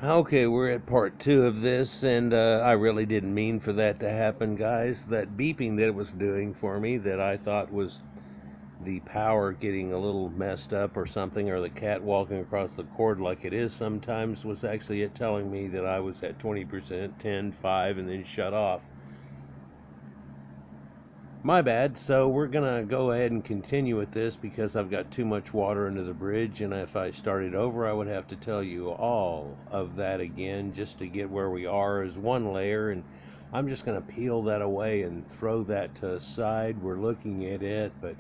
Okay, we're at part two of this, and I really didn't mean for that to happen, guys. That beeping that it was doing for me, that I thought was the power getting a little messed up or something, or the cat walking across the cord like it is sometimes, was actually it telling me that I was at 20%, 10, 5, and then shut off. My bad. So we're gonna go ahead and continue with this because I've got too much water under the bridge, and if I started over I would have to tell you all of that again just to get where we are as one layer, and I'm just gonna peel that away and throw that to the side. We're looking at it, but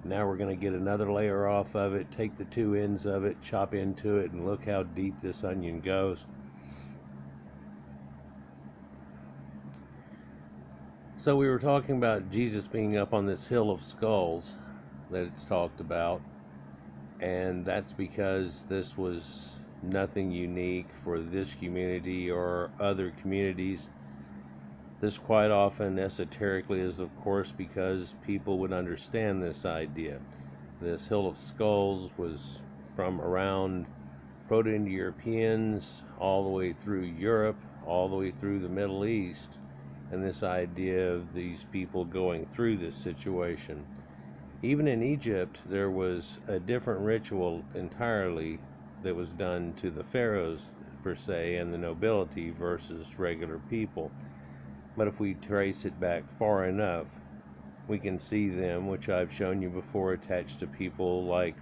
now we're gonna get another layer off of it, take the two ends of it, chop into it, and look how deep this onion goes. So we were talking about Jesus being up on this hill of skulls that it's talked about, and that's because this was nothing unique for this community or other communities. This quite often esoterically is, of course, because people would understand this idea. This hill of skulls was from around Proto-Indo-Europeans all the way through Europe, all the way through the Middle East, and this idea of these people going through this situation. Even in Egypt, there was a different ritual entirely that was done to the pharaohs, per se, and the nobility versus regular people. But if we trace it back far enough, we can see them, which I've shown you before, attached to people like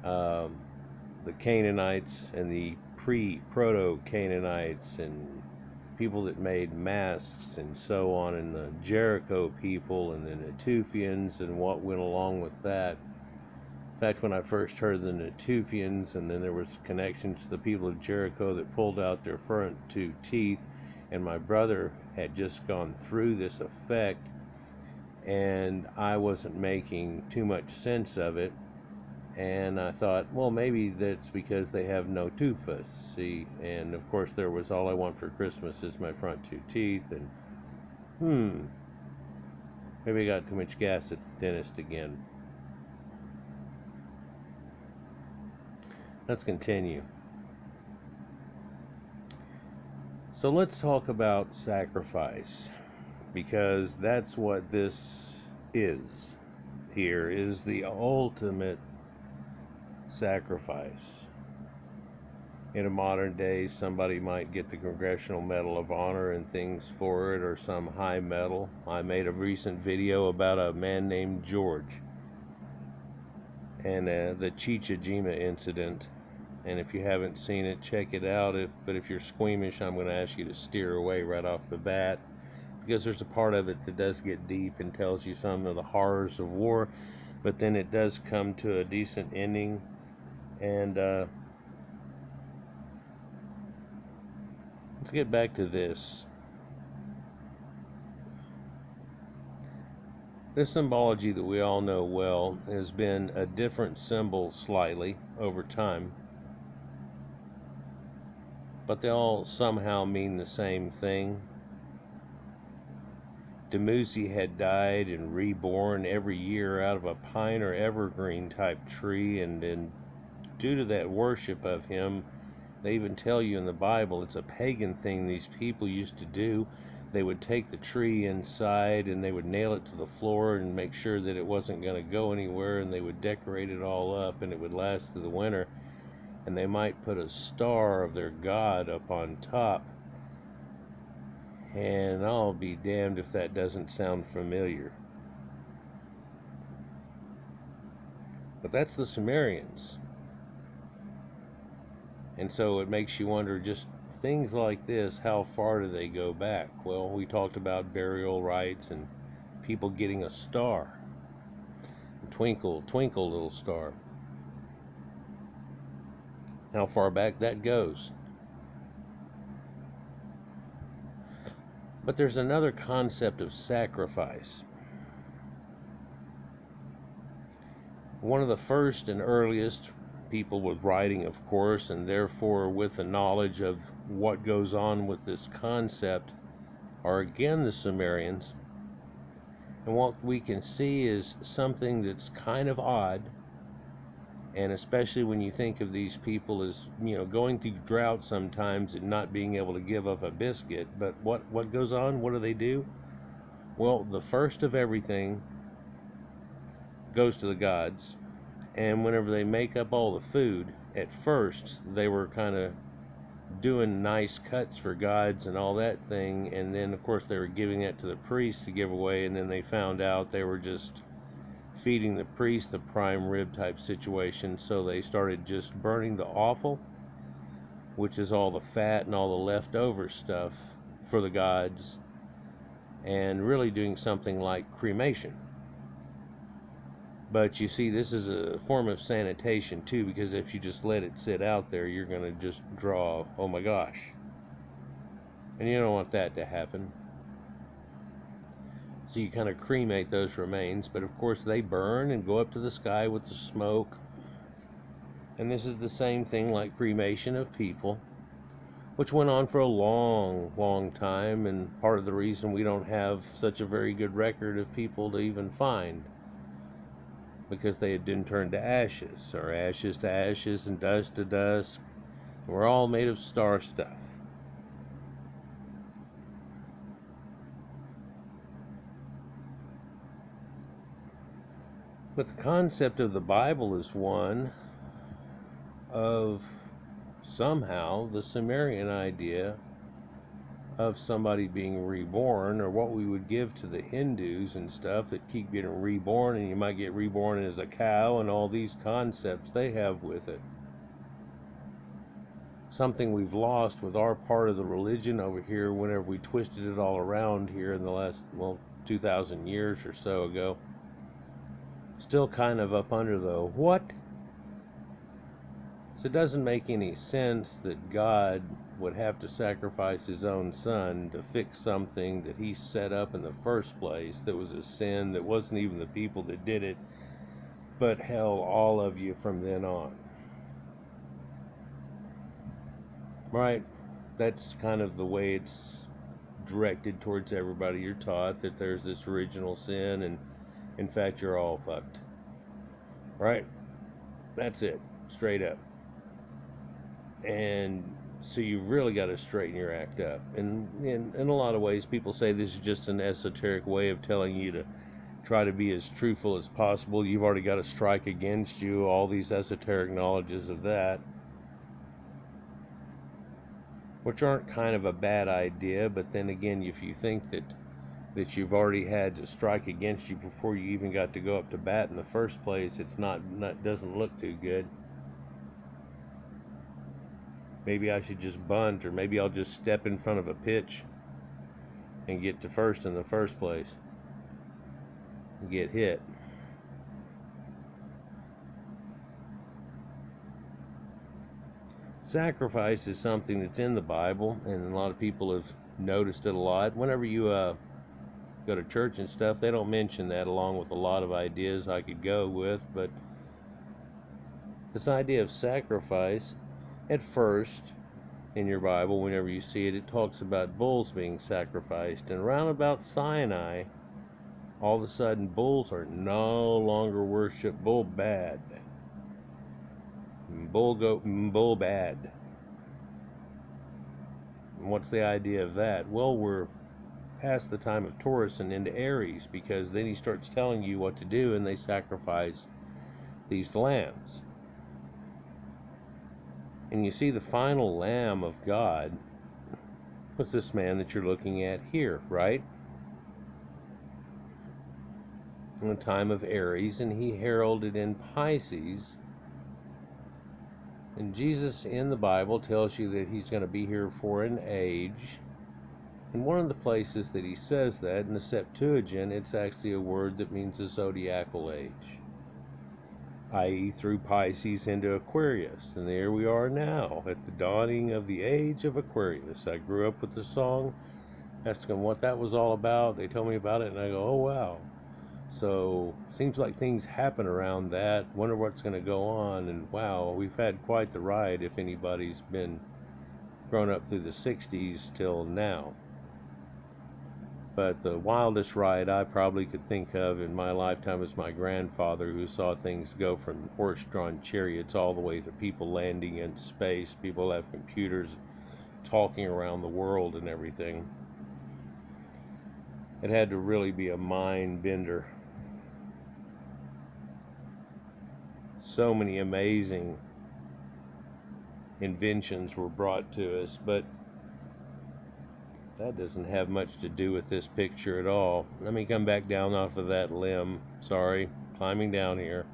um, the Canaanites and the proto-Canaanites and people that made masks and so on, and the Jericho people and the Neptunes and what went along with that. In fact, when I first heard the Neptunes, and then there was connections to the people of Jericho that pulled out their front two teeth, and my brother had just gone through this effect, and I wasn't making too much sense of it. And I thought, well, maybe that's because they have no toothpaste, see? And of course, there was all I want for Christmas is my front two teeth, and maybe I got too much gas at the dentist again. Let's continue. So let's talk about sacrifice, because that's what this is. Here is the ultimate sacrifice. In a modern day, somebody might get the Congressional Medal of Honor and things for it, or some high medal. I made a recent video about a man named George and the Chichajima incident. And if you haven't seen it, check it out. But if you're squeamish, I'm going to ask you to steer away right off the bat, because there's a part of it that does get deep and tells you some of the horrors of war, but then it does come to a decent ending. And let's get back to this. This symbology that we all know well has been a different symbol slightly over time, but they all somehow mean the same thing. Dumuzi had died and reborn every year out of a pine or evergreen type tree, and due to that worship of him, they even tell you in the Bible it's a pagan thing these people used to do. They would take the tree inside and they would nail it to the floor and make sure that it wasn't going to go anywhere, and they would decorate it all up and it would last through the winter, and they might put a star of their god up on top. And I'll be damned if that doesn't sound familiar. But that's the Sumerians. And so it makes you wonder, just things like this, how far do they go back? Well, we talked about burial rites and people getting a star. Twinkle, twinkle, little star. How far back that goes. But there's another concept of sacrifice. One of the first and earliest people with writing, of course, and therefore with the knowledge of what goes on with this concept, are again the Sumerians. And what we can see is something that's kind of odd, And especially when you think of these people as, going through drought sometimes and not being able to give up a biscuit. But what goes on? What do? Well, the first of everything goes to the gods. And whenever they make up all the food, at first they were kind of doing nice cuts for gods and all that thing. And then, of course, they were giving it to the priests to give away. And then they found out they were just feeding the priest the prime rib type situation. So they started just burning the offal, which is all the fat and all the leftover stuff for the gods, and really doing something like cremation. But you see, this is a form of sanitation too, because if you just let it sit out there, you're going to just draw, oh my gosh. And you don't want that to happen. So you kind of cremate those remains, but of course they burn and go up to the sky with the smoke. And this is the same thing like cremation of people, which went on for a long, long time, and part of the reason we don't have such a very good record of people to even find, because they had been turned to ashes, or ashes to ashes and dust to dust. We're all made of star stuff. But the concept of the Bible is one of somehow the Sumerian idea of somebody being reborn, or what we would give to the Hindus and stuff that keep getting reborn, and you might get reborn as a cow, and all these concepts they have with it. Something we've lost with our part of the religion over here whenever we twisted it all around here in the last, 2,000 years or so ago. Still kind of up under the what? So it doesn't make any sense that God would have to sacrifice his own son to fix something that he set up in the first place that was a sin that wasn't even the people that did it, but hell, all of you from then on. Right? That's kind of the way it's directed towards everybody. You're taught that there's this original sin, and in fact you're all fucked. Right? That's it. Straight up. And so you've really got to straighten your act up. And in a lot of ways, people say this is just an esoteric way of telling you to try to be as truthful as possible. You've already got a strike against you, all these esoteric knowledges of that, which aren't kind of a bad idea. But then again, if you think that you've already had to strike against you before you even got to go up to bat in the first place, it's not doesn't look too good. Maybe I should just bunt, or maybe I'll just step in front of a pitch and get to first in the first place and get hit. Sacrifice is something that's in the Bible, and a lot of people have noticed it a lot. Whenever you go to church and stuff, they don't mention that, along with a lot of ideas I could go with. But this idea of sacrifice, at first in your Bible, whenever you see it, it talks about bulls being sacrificed. And around about Sinai, all of a sudden bulls are no longer worshipped. Bull bad. Bull goat, bull bad. And what's the idea of that? Well, we're past the time of Taurus and into Aries, because then he starts telling you what to do, and they sacrifice these lambs. And you see the final lamb of God was this man that you're looking at here, right? In the time of Aries, and he heralded in Pisces. And Jesus in the Bible tells you that he's going to be here for an age. And one of the places that he says that, in the Septuagint, it's actually a word that means a zodiacal age, i.e. through Pisces into Aquarius. And there we are now, at the dawning of the age of Aquarius. I grew up with the song, asking what that was all about. They told me about it, and I go, oh wow. So, seems like things happen around that. Wonder what's going to go on. And wow, we've had quite the ride if anybody's been grown up through the 60s till now. But the wildest ride I probably could think of in my lifetime was my grandfather, who saw things go from horse-drawn chariots all the way to people landing in space. People have computers talking around the world and everything. It had to really be a mind bender. So many amazing inventions were brought to us, but that doesn't have much to do with this picture at all. Let me come back down off of that limb. Sorry, climbing down here.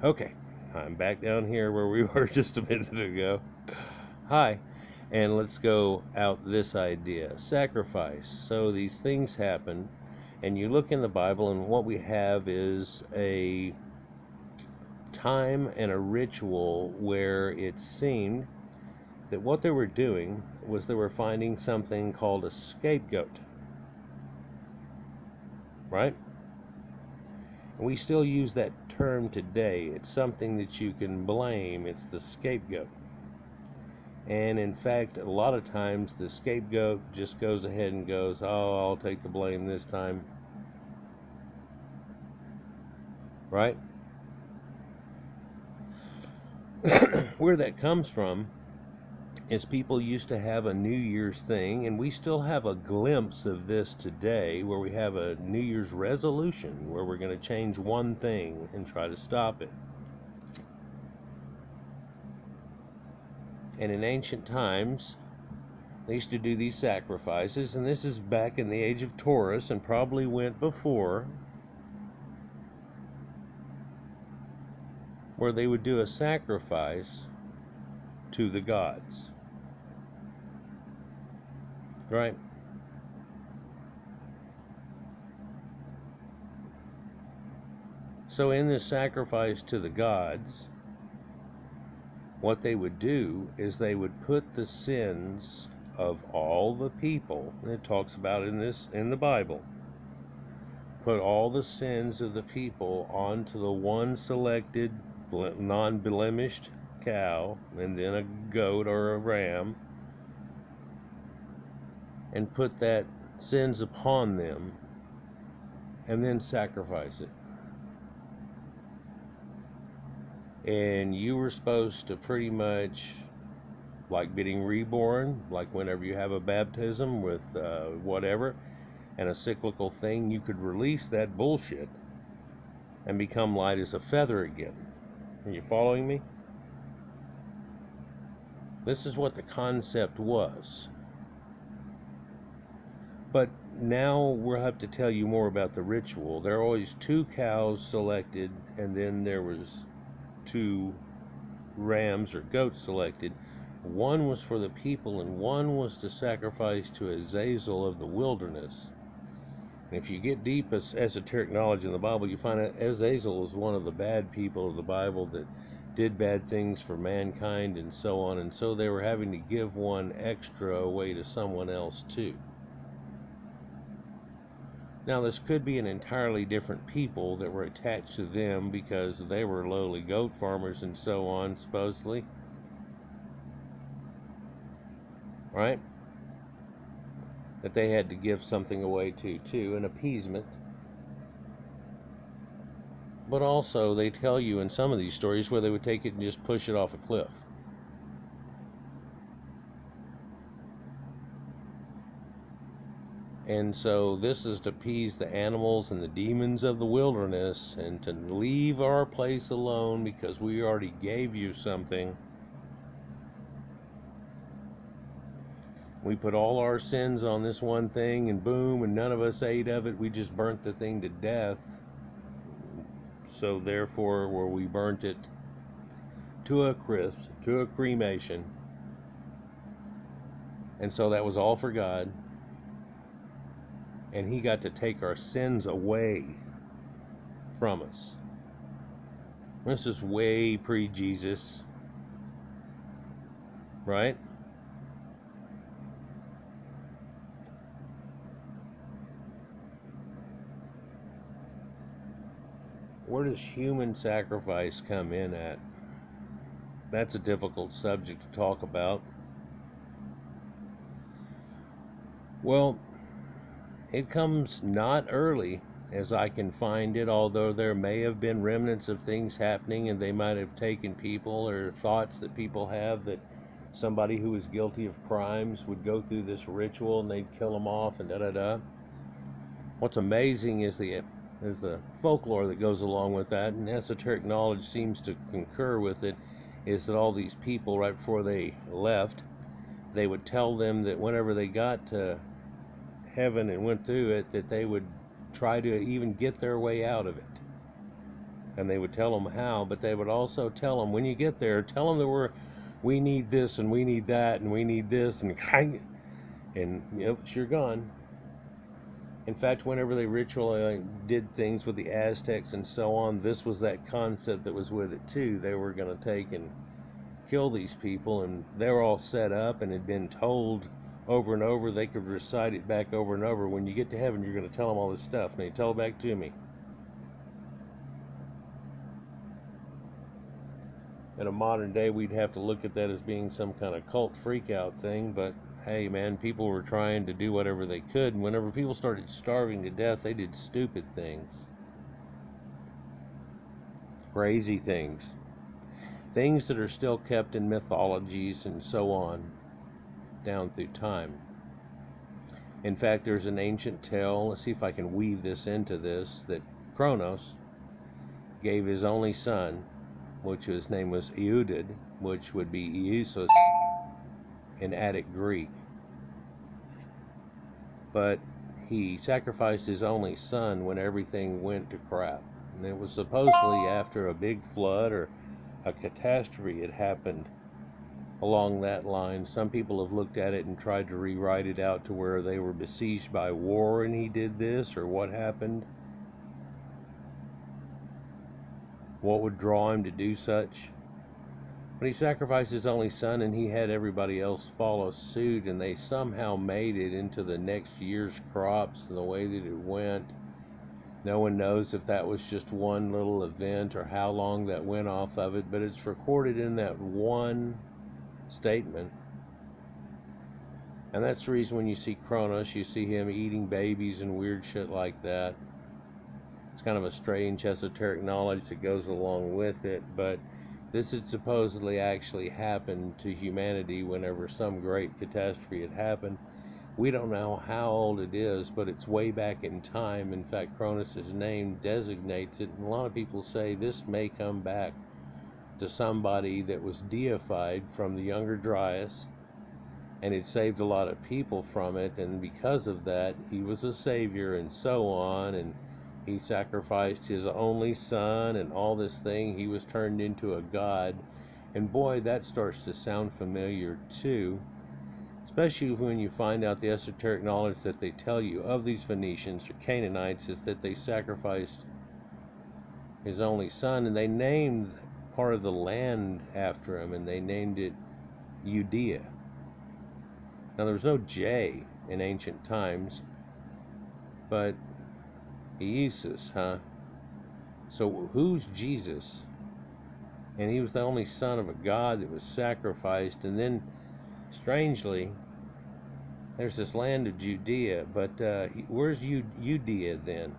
Okay, I'm back down here where we were just a minute ago. Hi, and let's go out this idea. Sacrifice. So these things happen, and you look in the Bible, and what we have is a time and a ritual where it seemed that what they were doing was they were finding something called a scapegoat, right? And we still use that term today. It's something that you can blame. It's the scapegoat. And in fact, a lot of times the scapegoat just goes ahead and goes, oh, I'll take the blame this time, right? Where that comes from is people used to have a New Year's thing, and we still have a glimpse of this today, where we have a New Year's resolution where we're going to change one thing and try to stop it. And in ancient times, they used to do these sacrifices, and this is back in the age of Taurus and probably went before, where they would do a sacrifice to the gods. Right? So in this sacrifice to the gods, what they would do is they would put the sins of all the people, and it talks about in the Bible, put all the sins of the people onto the one selected non-blemished cow, and then a goat or a ram, and put that sins upon them, and then sacrifice it. And you were supposed to pretty much, like being reborn, like whenever you have a baptism with whatever, and a cyclical thing, you could release that bullshit and become light as a feather again. Are you following me? This is what the concept was. But now we'll have to tell you more about the ritual. There are always 2 cows selected, and then there was 2 rams or goats selected. One was for the people, and one was to sacrifice to Azazel of the wilderness. And if you get deep as esoteric knowledge in the Bible, you find out Azazel was one of the bad people of the Bible that did bad things for mankind and so on, and so they were having to give one extra away to someone else too. Now, this could be an entirely different people that were attached to them because they were lowly goat farmers and so on, supposedly. Right? That they had to give something away to, too, an appeasement. But also, they tell you in some of these stories where they would take it and just push it off a cliff. And so this is to appease the animals and the demons of the wilderness, and to leave our place alone because we already gave you something. We put all our sins on this one thing, and boom, and none of us ate of it. We just burnt the thing to death. So therefore, where we burnt it to a crisp, to a cremation. And so that was all for God. And he got to take our sins away from us. This is way pre-Jesus, right? Where does human sacrifice come in at? That's a difficult subject to talk about. Well, it comes not early as I can find it, although there may have been remnants of things happening, and they might have taken people or thoughts that people have that somebody who was guilty of crimes would go through this ritual and they'd kill them off and da da da. What's amazing is the folklore that goes along with that, and esoteric knowledge seems to concur with it, is that all these people, right before they left, they would tell them that whenever they got to heaven and went through it, that they would try to even get their way out of it. And they would tell them how, but they would also tell them, when you get there, tell them that we need this and we need that and we need this and yep, you're gone. In fact, whenever they ritually did things with the Aztecs and so on, this was that concept that was with it too. They were going to take and kill these people, and they were all set up and had been told over and over. They could recite it back over and over. When you get to heaven, you're going to tell them all this stuff. Now you tell it back to me. In a modern day, we'd have to look at that as being some kind of cult freak out thing, but hey man, people were trying to do whatever they could, and whenever people started starving to death, they did stupid things, crazy things, things that are still kept in mythologies and so on down through time. In fact, there's an ancient tale, let's see if I can weave this into this, that Kronos gave his only son, which his name was Eudid, which would be Eusus in Attic Greek. But he sacrificed his only son when everything went to crap. And it was supposedly after a big flood or a catastrophe had happened along that line. Some people have looked at it and tried to rewrite it out to where they were besieged by war and he did this, or what happened. What would draw him to do such? But he sacrificed his only son and he had everybody else follow suit, and they somehow made it into the next year's crops and the way that it went. No one knows if that was just one little event or how long that went off of it, but it's recorded in that one statement. And that's the reason when you see Kronos, you see him eating babies and weird shit like that. It's kind of a strange esoteric knowledge that goes along with it, but this had supposedly actually happened to humanity whenever some great catastrophe had happened. We don't know how old it is, but it's way back in time. In fact, Cronus' name designates it, and a lot of people say this may come back to somebody that was deified from the Younger Dryas, and it saved a lot of people from it, and because of that, he was a savior and so on, and he sacrificed his only son and all this thing. He was turned into a god. And boy, that starts to sound familiar too. Especially when you find out the esoteric knowledge that they tell you of these Phoenicians or Canaanites is that they sacrificed his only son, and they named part of the land after him, and they named it Judea. Now there was no J in ancient times, but Jesus, huh? So who's Jesus? And he was the only son of a god that was sacrificed. And then, strangely, there's this land of Judea, but where's Judea then?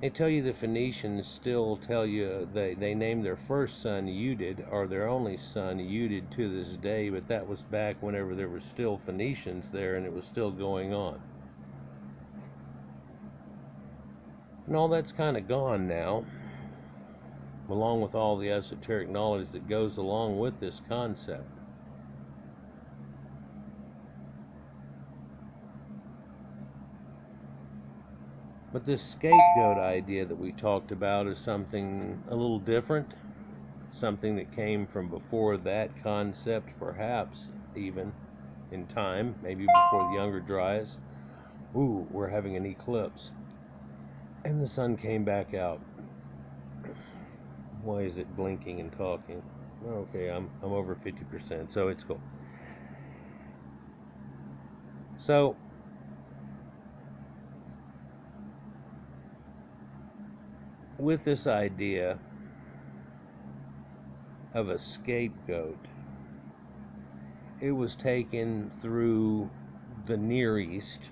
They tell you the Phoenicians still tell you they named their first son Eudid, or their only son Eudid to this day, but that was back whenever there were still Phoenicians there and it was still going on. And all that's kind of gone now, along with all the esoteric knowledge that goes along with this concept. But this scapegoat idea that we talked about is something a little different, something that came from before that concept, perhaps even in time, maybe before the Younger Dryas. Ooh, we're having an eclipse. And the sun came back out. Why is it blinking and talking? Okay, I'm over 50%, so it's cool. So with this idea of a scapegoat, it was taken through the Near East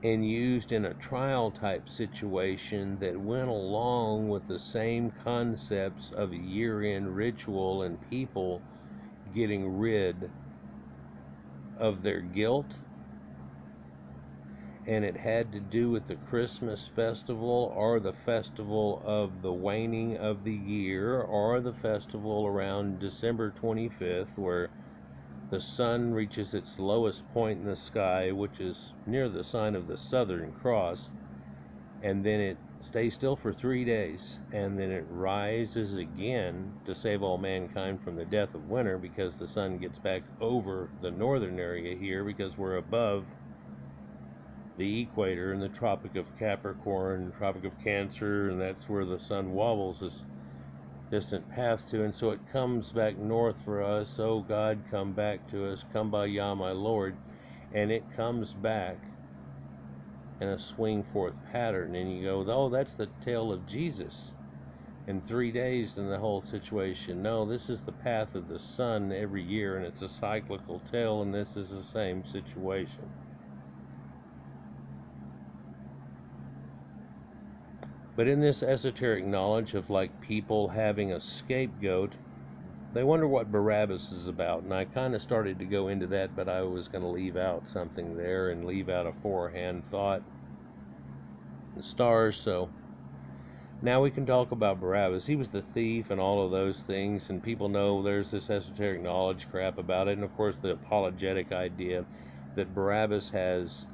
and used in a trial type situation that went along with the same concepts of a year-end ritual and people getting rid of their guilt. And it had to do with the Christmas festival, or the festival of the waning of the year, or the festival around December 25th, where the sun reaches its lowest point in the sky, which is near the sign of the Southern Cross, and then it stays still for 3 days, and then it rises again to save all mankind from the death of winter, because the sun gets back over the northern area here, because we're above the equator in the Tropic of Capricorn, Tropic of Cancer, and that's where the sun wobbles this distant path to. And so it comes back north for us. Oh God, come back to us. Come by Yah, my Lord. And it comes back in a swing forth pattern. And you go, oh, that's the tale of Jesus in 3 days in the whole situation. No, this is the path of the sun every year, and it's a cyclical tale, and this is the same situation. But in this esoteric knowledge of like people having a scapegoat, they wonder what Barabbas is about. And I kind of started to go into that, but I was going to leave out something there and leave out a forehand thought. The stars, so now we can talk about Barabbas. He was the thief and all of those things, and people know there's this esoteric knowledge crap about it. And of course, the apologetic idea that Barabbas has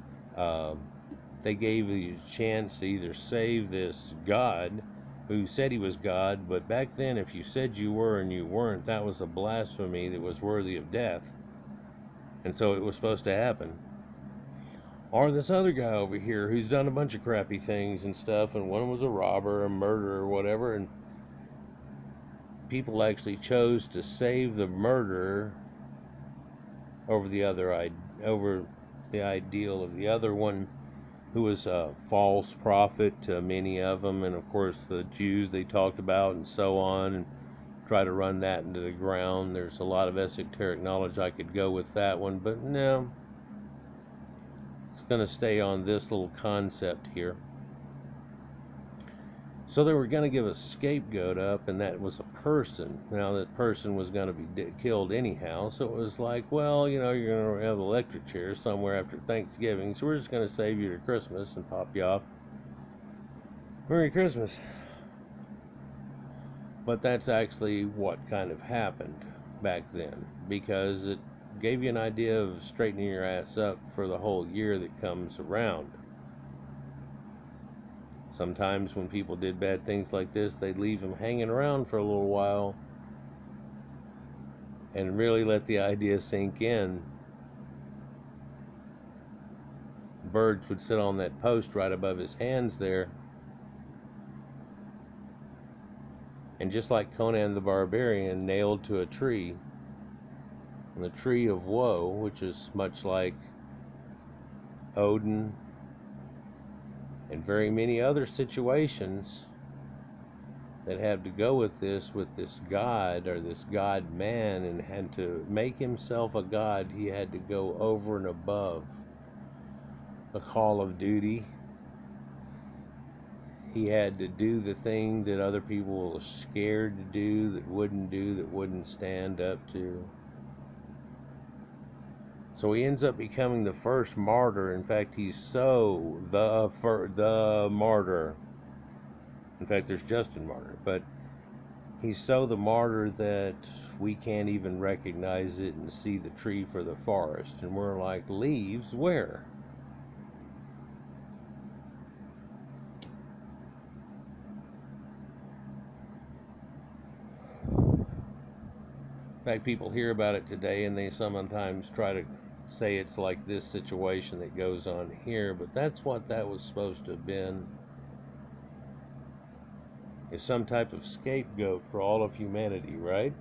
they gave you a chance to either save this God who said he was God, but back then if you said you were and you weren't, that was a blasphemy that was worthy of death. And so it was supposed to happen. Or this other guy over here who's done a bunch of crappy things and stuff, and one was a robber, a murderer, whatever, and people actually chose to save the murderer over the ideal of the other one, who was a false prophet to many of them, and of course the Jews they talked about and so on, and try to run that into the ground. There's a lot of esoteric knowledge I could go with that one, but no, it's going to stay on this little concept here. So they were going to give a scapegoat up, and that was a person. Now that person was going to be killed anyhow, so it was like, well, you know, you're going to have electric chairs somewhere after Thanksgiving, so we're just going to save you to Christmas and pop you off. Merry Christmas. But that's actually what kind of happened back then, because it gave you an idea of straightening your ass up for the whole year that comes around. Sometimes when people did bad things like this, they'd leave them hanging around for a little while and really let the idea sink in. Birds would sit on that post right above his hands there. And just like Conan the Barbarian nailed to a tree, and the tree of woe, which is much like Odin and very many other situations that have to go with this God or this God man, and to make himself a God, he had to go over and above the call of duty. He had to do the thing that other people were scared to do, that wouldn't stand up to. So he ends up becoming the first martyr. In fact, he's so the martyr. In fact, there's Justin Martyr, but he's so the martyr that we can't even recognize it and see the tree for the forest. And we're like, leaves where? In fact, people hear about it today, and they sometimes try to say it's like this situation that goes on here, but that's what that was supposed to have been, is some type of scapegoat for all of humanity, right?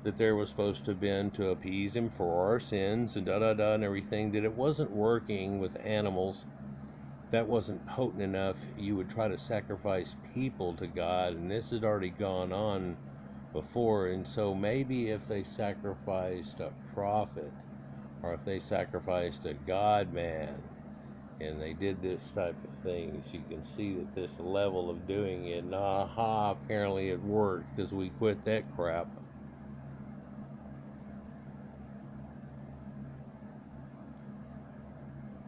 That there was supposed to have been to appease him for our sins and da-da-da and everything, that it wasn't working with animals. That wasn't potent enough. You would try to sacrifice people to God, and this had already gone on before. And so maybe if they sacrificed a prophet, or if they sacrificed a God man, and they did this type of things, you can see that this level of doing it, and aha, apparently it worked because we quit that crap.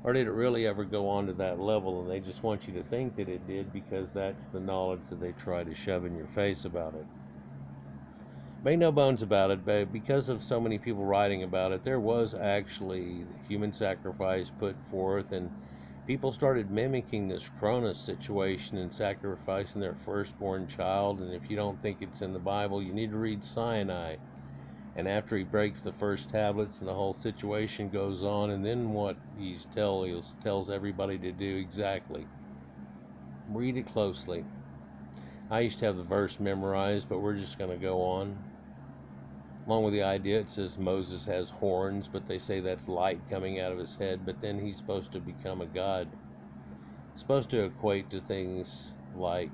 Or did it really ever go on to that level and they just want you to think that it did because that's the knowledge that they try to shove in your face about it? Make no bones about it, but because of so many people writing about it, there was actually human sacrifice put forth, and people started mimicking this Cronus situation and sacrificing their firstborn child. And if you don't think it's in the Bible, you need to read Sinai. And after he breaks the first tablets and the whole situation goes on, and then what he tells everybody to do exactly. Read it closely. I used to have the verse memorized, but we're just going to go on. Along with the idea, it says Moses has horns, but they say that's light coming out of his head, but then he's supposed to become a god. It's supposed to equate to things like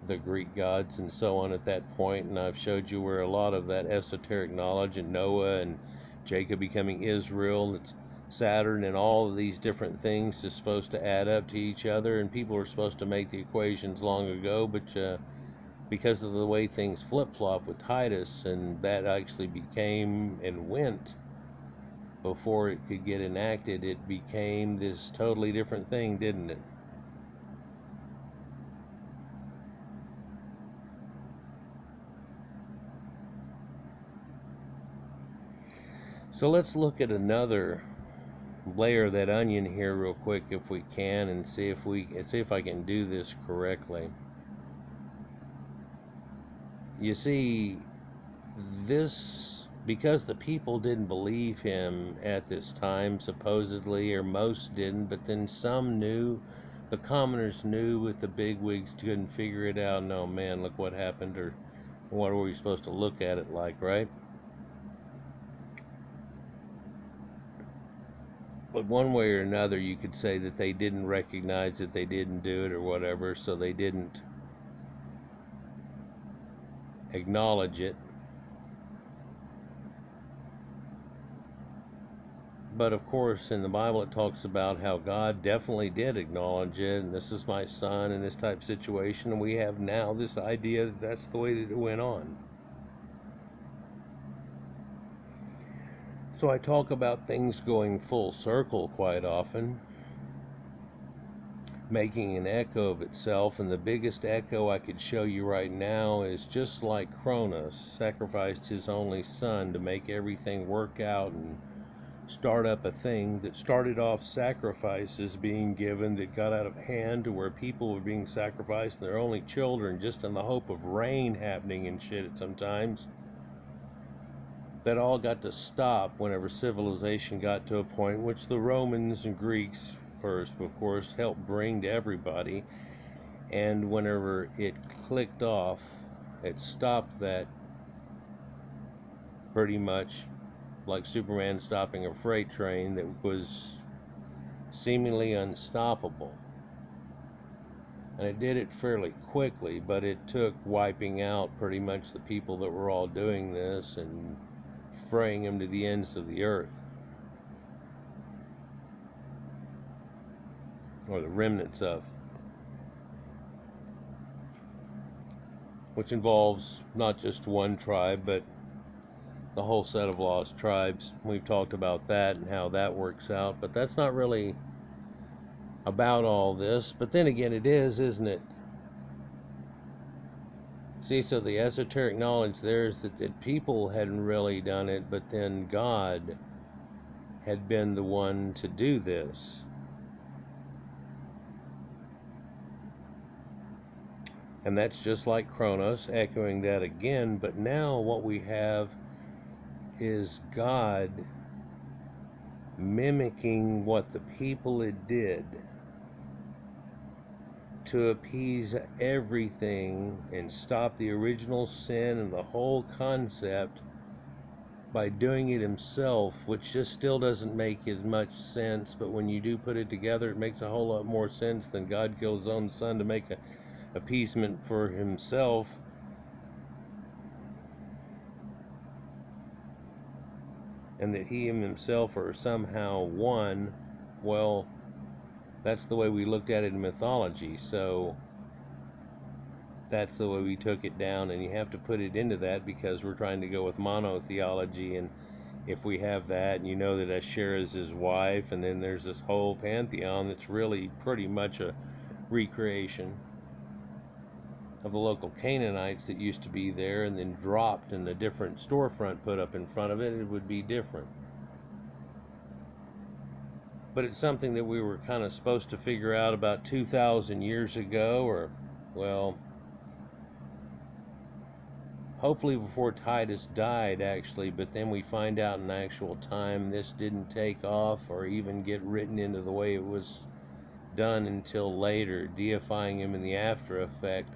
the Greek gods and so on at that point, and I've showed you where a lot of that esoteric knowledge and Noah and Jacob becoming Israel, it's Saturn and all of these different things is supposed to add up to each other, and people are supposed to make the equations long ago, but because of the way things flip-flop with Titus, and that actually became and went before it could get enacted, it became this totally different thing, didn't it? So let's look at another layer of that onion here real quick if we can, and see if I can do this correctly. You see, this, because the people didn't believe him at this time, supposedly, or most didn't, but then some knew, the commoners knew, but the bigwigs couldn't figure it out. No, man, look what happened, or what are we supposed to look at it like, right? But one way or another, you could say that they didn't recognize that they didn't do it or whatever, so they didn't acknowledge it. But of course, in the Bible, it talks about how God definitely did acknowledge it, and this is my son, in this type of situation, and we have now this idea that that's the way that it went on. So I talk about things going full circle quite often, making an echo of itself, and the biggest echo I could show you right now is just like Cronus sacrificed his only son to make everything work out and start up a thing that started off sacrifices being given that got out of hand to where people were being sacrificed and their only children just in the hope of rain happening and shit sometimes. That all got to stop whenever civilization got to a point which the Romans and Greeks first, of course, helped bring to everybody. And whenever it clicked off, it stopped that pretty much like Superman stopping a freight train that was seemingly unstoppable. And it did it fairly quickly, but it took wiping out pretty much the people that were all doing this and fraying them to the ends of the earth, or the remnants of, which involves not just one tribe, but the whole set of lost tribes. We've talked about that and how that works out, but that's not really about all this. But then again, it is, isn't it? See, so the esoteric knowledge there is that people hadn't really done it, but then God had been the one to do this. And that's just like Kronos, echoing that again. But now what we have is God mimicking what the people had did to appease everything and stop the original sin and the whole concept by doing it himself, which just still doesn't make as much sense. But when you do put it together, it makes a whole lot more sense than God killed his own son to make a appeasement for himself. and that he and himself are somehow one. Well, that's the way we looked at it in mythology, so that's the way we took it down, and you have to put it into that because we're trying to go with monotheology. And if we have that, and you know that Asherah is his wife, and then there's this whole pantheon that's really pretty much a recreation of the local Canaanites that used to be there and then dropped, and a different storefront put up in front of it, it would be different. But it's something that we were kind of supposed to figure out about 2,000 years ago, or, well, hopefully before Titus died, actually, but then we find out in actual time this didn't take off or even get written into the way it was done until later, deifying him in the after effect,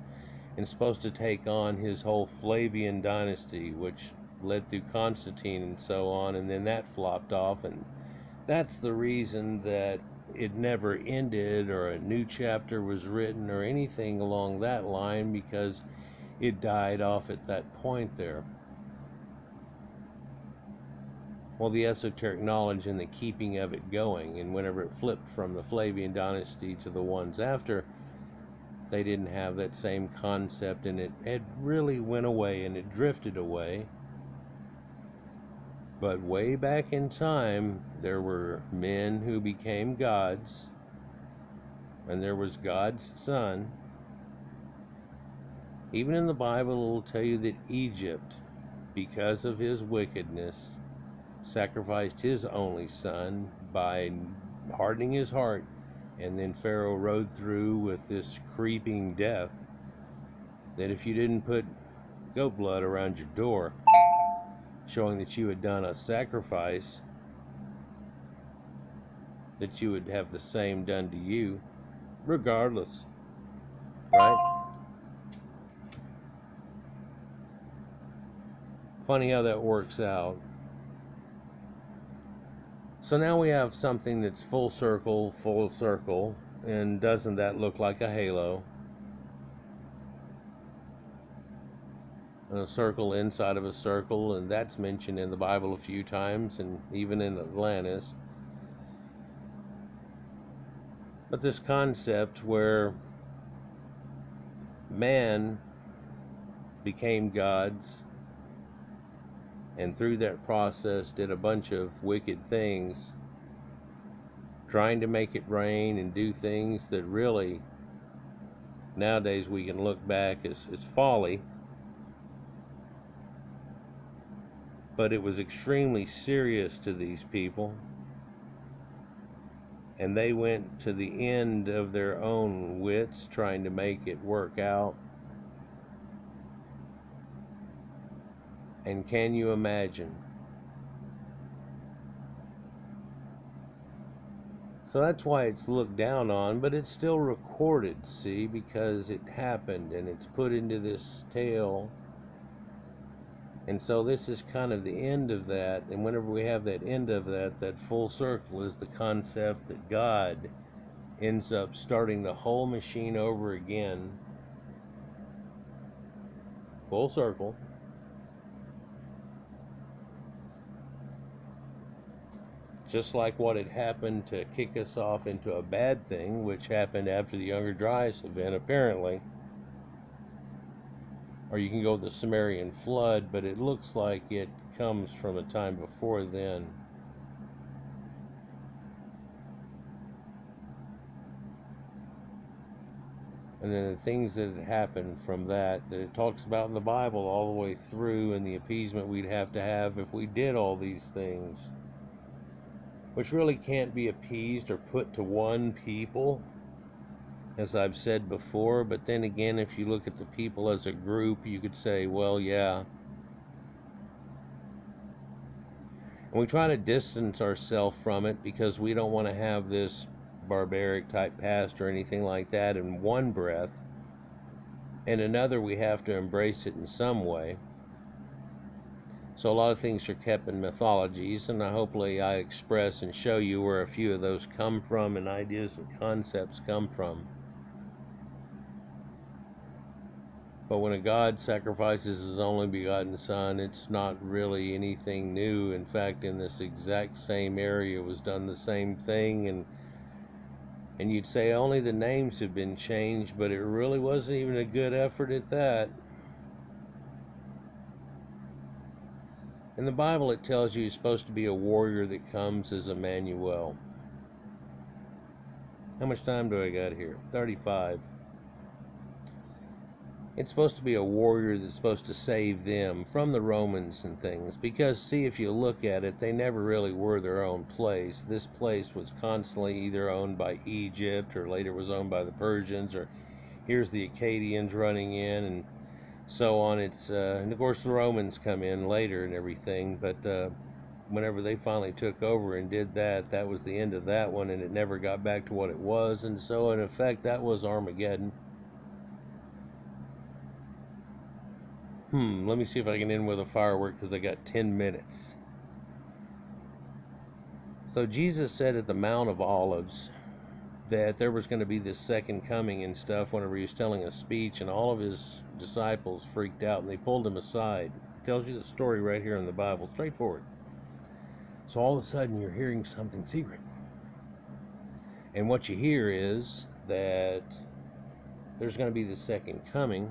and supposed to take on his whole Flavian dynasty, which led through Constantine and so on, and then that flopped off, and that's the reason that it never ended or a new chapter was written or anything along that line, because it died off at that point there. Well, the esoteric knowledge and the keeping of it going, and whenever it flipped from the Flavian dynasty to the ones after, they didn't have that same concept, and it really went away, and it drifted away. But way back in time, there were men who became gods, and there was God's son. Even in the Bible, it will tell you that Egypt, because of his wickedness, sacrificed his only son by hardening his heart, and then Pharaoh rode through with this creeping death that if you didn't put goat blood around your door, showing that you had done a sacrifice, that you would have the same done to you, regardless, right? Funny how that works out. So now we have something that's full circle, and doesn't that look like a halo? And a circle inside of a circle, and that's mentioned in the Bible a few times, and even in Atlantis. But this concept where man became gods, and through that process did a bunch of wicked things, trying to make it rain and do things that really nowadays we can look back as folly, but it was extremely serious to these people, and they went to the end of their own wits trying to make it work out. And can you imagine? So that's why it's looked down on, but it's still recorded, see, because it happened and it's put into this tale. And so this is kind of the end of that. And whenever we have that end of that, that full circle is the concept that God ends up starting the whole machine over again. Full circle. Just like what had happened to kick us off into a bad thing, which happened after the Younger Dryas event, apparently. Or you can go with the Sumerian flood, but it looks like it comes from a time before then. And then the things that had happened from that it talks about in the Bible all the way through, and the appeasement we'd have to have if we did all these things, which really can't be appeased or put to one people, as I've said before. But then again, if you look at the people as a group, you could say, well, yeah. And we try to distance ourselves from it because we don't want to have this barbaric type past or anything like that in one breath. In another, we have to embrace it in some way. So a lot of things are kept in mythologies, and hopefully I express and show you where a few of those come from and ideas and concepts come from. But when a God sacrifices his only begotten Son, it's not really anything new. In fact, in this exact same area was done the same thing, and you'd say only the names have been changed, but it really wasn't even a good effort at that. In the Bible, it tells you you're supposed to be a warrior that comes as Emmanuel. How much time do I got here? 35. It's supposed to be a warrior that's supposed to save them from the Romans and things. Because, see, if you look at it, they never really were their own place. This place was constantly either owned by Egypt, or later was owned by the Persians, or here's the Akkadians running in, and so on. And of course the Romans come in later and everything, but whenever they finally took over and did that, that was the end of that one, and it never got back to what it was. And so in effect, that was Armageddon. Let me see if I can end with a firework, because I got 10 minutes. So Jesus said at the Mount of Olives that there was going to be this second coming and stuff whenever he was telling a speech, and all of his disciples freaked out and they pulled him aside. It tells you the story right here in the Bible, straightforward. So all of a sudden you're hearing something secret, and what you hear is that there's going to be the second coming.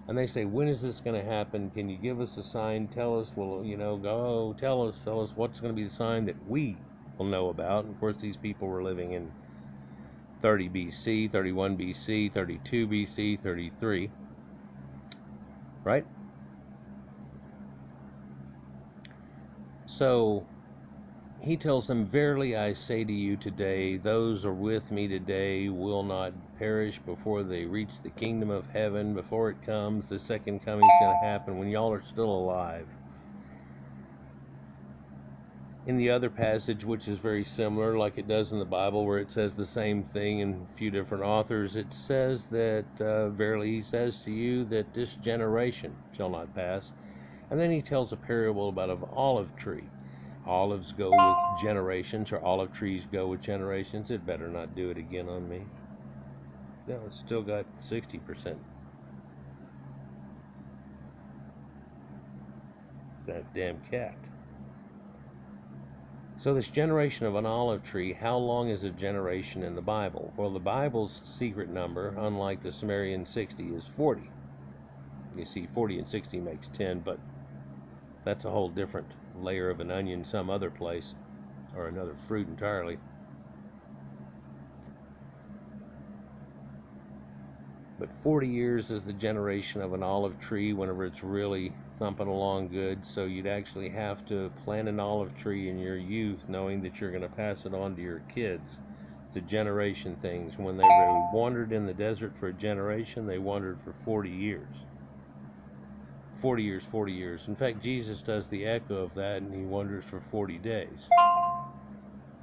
And they say, when is this going to happen? Can you give us a sign? Tell us. Well, go tell us what's going to be the sign that we will know about. And of course, these people were living in 30 BC, 31 BC, 32 BC, 33, right? So he tells them, verily I say to you today, those are with me today will not perish before they reach the kingdom of heaven. Before it comes, the second coming is going to happen when y'all are still alive. In the other passage, which is very similar, like it does in the Bible, where it says the same thing in a few different authors, it says that, verily he says to you that this generation shall not pass. And then he tells a parable about an olive tree. Olives go with generations, or olive trees go with generations. It better not do it again on me. No, it's still got 60%. It's that damn cat. So this generation of an olive tree, how long is a generation in the Bible? Well, the Bible's secret number, unlike the Sumerian 60, is 40. You see, 40 and 60 makes 10, but that's a whole different layer of an onion some other place, or another fruit entirely. But 40 years is the generation of an olive tree whenever it's really thumping along good. So you'd actually have to plant an olive tree in your youth, knowing that you're going to pass it on to your kids. It's a generation thing. When they wandered in the desert for a generation, they wandered for 40 years. 40 years, 40 years. In fact, Jesus does the echo of that, and he wanders for 40 days.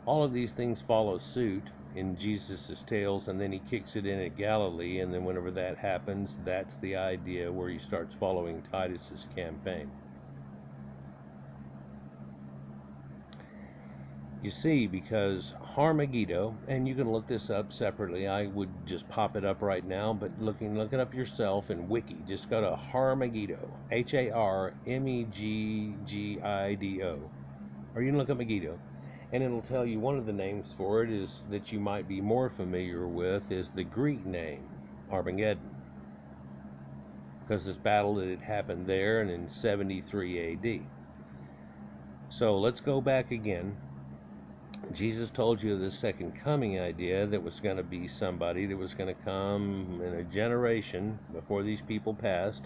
All of these things follow suit in Jesus' tales, and then he kicks it in at Galilee, and then whenever that happens, that's the idea where he starts following Titus's campaign. You see, because Harmageddo, and you can look this up separately, I would just pop it up right now, but look it up yourself in Wiki. Just go to Harmageddo, Harmegiddo, or you can look up Megiddo, and it'll tell you one of the names for it is that you might be more familiar with is the Greek name, Armageddon, because this battle that had happened there and in 73 AD. So let's go back again. Jesus told you the second coming idea that was going to be somebody that was going to come in a generation before these people passed.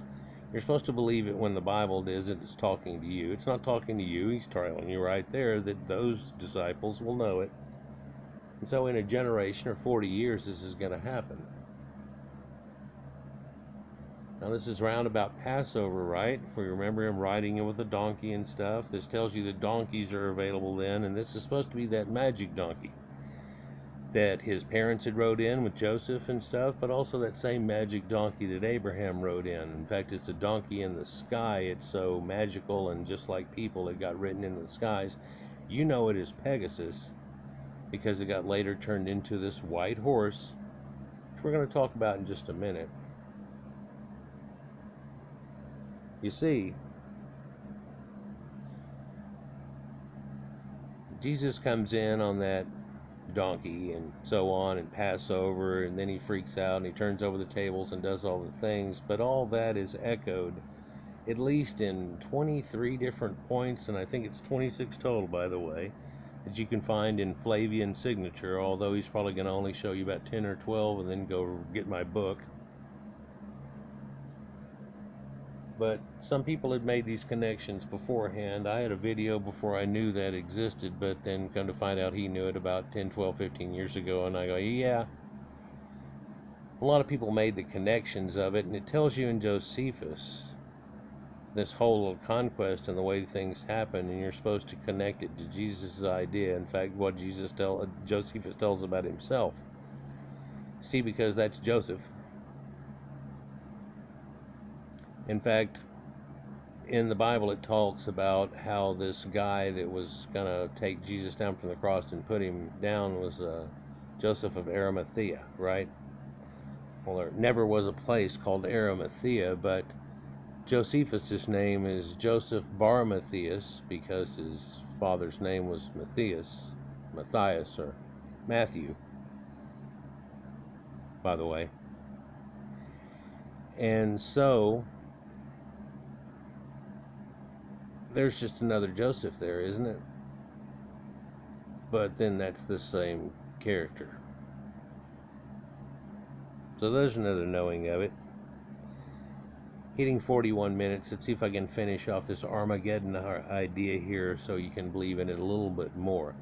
You're supposed to believe it when the Bible does it. It's talking to you. It's not talking to you. He's telling you right there that those disciples will know it. And so in a generation or 40 years, this is going to happen. Now this is round about Passover, right? If we remember him riding in with a donkey and stuff, this tells you that donkeys are available then, and this is supposed to be that magic donkey that his parents had rode in with Joseph and stuff, but also that same magic donkey that Abraham rode in. In fact, it's a donkey in the sky. It's so magical, and just like people, it got written into the skies. You know it is Pegasus, because it got later turned into this white horse, we're going to talk about in just a minute. You see, Jesus comes in on that donkey and so on, and Passover, and then he freaks out and he turns over the tables and does all the things, but all that is echoed at least in 23 different points, and I think it's 26 total, by the way, that you can find in Flavian's signature, although he's probably going to only show you about 10 or 12 and then go get my book. But some people had made these connections beforehand. I had a video before I knew that existed, but then come to find out he knew it about 10, 12, 15 years ago, and I go, yeah. A lot of people made the connections of it, and it tells you in Josephus this whole little conquest and the way things happen, and you're supposed to connect it to Jesus' idea. In fact, what Josephus tells about himself. See, because that's Joseph. In fact, in the Bible it talks about how this guy that was going to take Jesus down from the cross and put him down was Joseph of Arimathea, right? Well, there never was a place called Arimathea, but Josephus' name is Joseph Bar Matthias because his father's name was Matthias, or Matthew, by the way. And so there's just another Joseph there, isn't it? But then that's the same character. So there's another knowing of it. Hitting 41 minutes. Let's see if I can finish off this Armageddon idea here so you can believe in it a little bit more.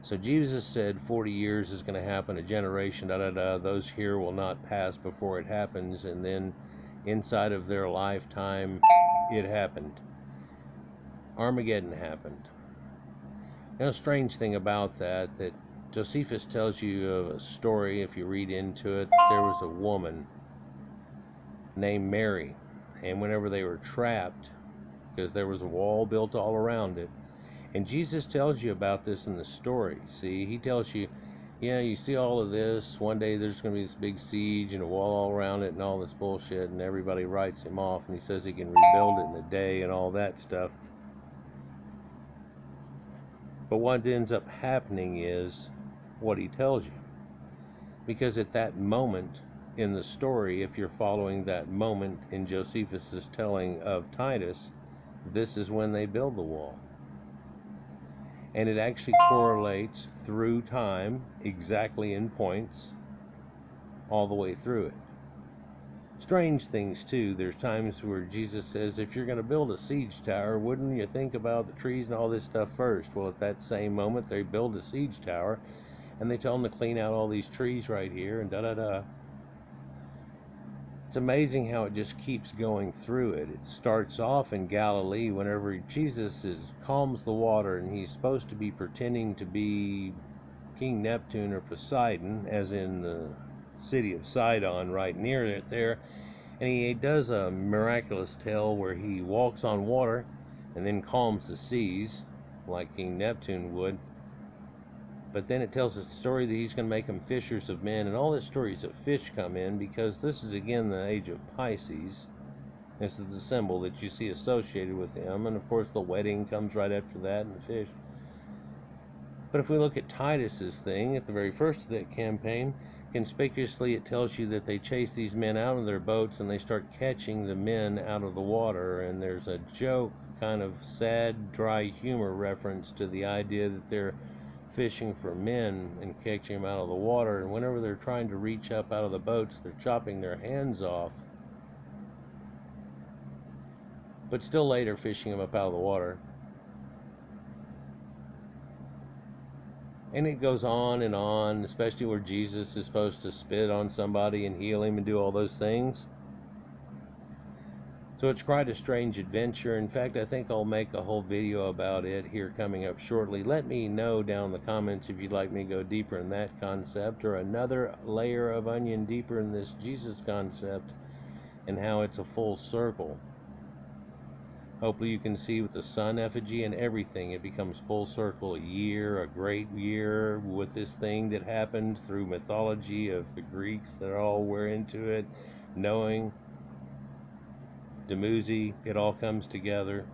So Jesus said 40 years is going to happen, a generation, those here will not pass before it happens. And then inside of their lifetime, it happened. Armageddon happened. Now, a strange thing about that Josephus tells you of a story, if you read into it, there was a woman named Mary, and whenever they were trapped, because there was a wall built all around it, and Jesus tells you about this in the story. See, he tells you, yeah, you see all of this, one day there's going to be this big siege and a wall all around it and all this bullshit, and everybody writes him off, and he says he can rebuild it in a day and all that stuff. But what ends up happening is what he tells you. Because at that moment in the story, if you're following that moment in Josephus' telling of Titus, this is when they build the wall. And it actually correlates through time, exactly in points, all the way through it. Strange things too. There's times where Jesus says, if you're going to build a siege tower, wouldn't you think about the trees and all this stuff first? Well, at that same moment, they build a siege tower, and they tell them to clean out all these trees right here, and da-da-da. It's amazing how it just keeps going through it. It starts off in Galilee whenever Jesus calms the water, and he's supposed to be pretending to be King Neptune or Poseidon, as in the city of Sidon right near it there, and he does a miraculous tale where he walks on water and then calms the seas like King Neptune would. But then it tells a story that he's going to make them fishers of men, and all the stories of fish come in because this is again the age of Pisces. This is the symbol that you see associated with him, and of course the wedding comes right after that, and the fish. But if we look at Titus's thing at the very first of that campaign, conspicuously it tells you that they chase these men out of their boats and they start catching the men out of the water, and there's a joke, kind of sad, dry humor reference to the idea that they're fishing for men and catching them out of the water, and whenever they're trying to reach up out of the boats, they're chopping their hands off, but still later fishing them up out of the water. And it goes on, especially where Jesus is supposed to spit on somebody and heal him and do all those things. So it's quite a strange adventure. In fact, I think I'll make a whole video about it here coming up shortly. Let me know down in the comments if you'd like me to go deeper in that concept, or another layer of onion deeper in this Jesus concept and how it's a full circle. Hopefully you can see with the sun effigy and everything, it becomes full circle. A great year with this thing that happened through mythology of the Greeks that all were into it, knowing Dumuzi, it all comes together.